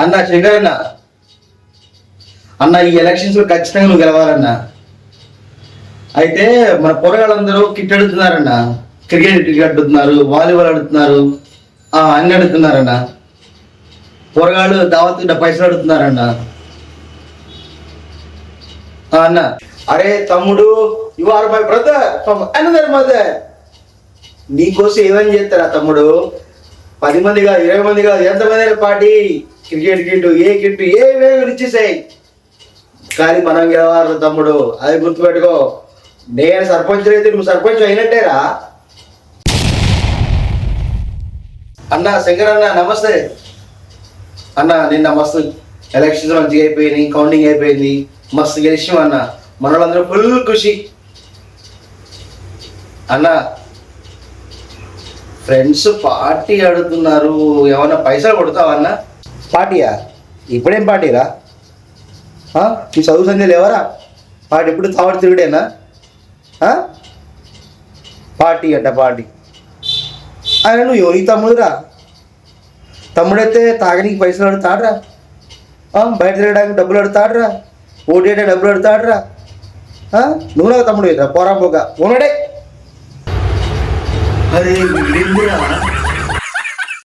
అన్న శంకర్ అన్న, అన్న ఈ ఎలక్షన్స్ లో ఖచ్చితంగా నువ్వు గెలవాలన్న. అయితే మన పోరగాళ్ళందరూ కిట్ అడుగుతున్నారన్న, క్రికెట్ అడుగుతున్నారు, వాలీబాల్ అడుగుతున్నారు, అన్ని అడుగుతున్నారన్న. పోరగాళ్ళు దావత్ పైసలు అడుగుతున్నారన్న. అన్న అరే తమ్ముడు, you are my brother from another mother. నీకోసం ఏమని చేస్తారా తమ్ముడు? 10 మందిగా 20 మందిగా ఎంతమంది పార్టీ క్రికెట్ కిట్టు ఏ కిట్టు ఏమేమి ఇచ్చేసాయి, కానీ మనం గెలవాలి తమ్ముడు, అది గుర్తుపెట్టుకో. నేను సర్పంచ్ అయితే నువ్వు సర్పంచ్ అయినట్టేరా. అన్న శంకర్ అన్న నమస్తే అన్న. నిన్న మస్తు ఎలక్షన్స్ మంచిగా అయిపోయినాయి, కౌంటింగ్ అయిపోయింది, మస్తు గెలిచాం అన్న. మన వాళ్ళందరూ ఫుల్ ఖుషి అన్న. ఫ్రెండ్స్ పార్టీ అడుగుతున్నారు, ఏమన్నా పైసలు కొడతావా అన్న? పార్టీయా? ఇప్పుడేం పార్టీరా? నీ చదువు సంధ్య లేవరా? పార్టీ ఇప్పుడు తావడి తిరుగుడేనా? పార్టీ అంట పార్టీ. ఆయన నువ్వు ఎవరి తమ్ముడురా? తమ్ముడైతే తాగనీకి పైసలు అడుగుతాడరా, బయట తిరగడానికి డబ్బులు అడుగుతాడరా, ఓటు వేయడానికి డబ్బులు అడుగుతాడరా. నువ్వు నాకు తమ్ముడు పోరా పోగా ఉన్నాడే. అరే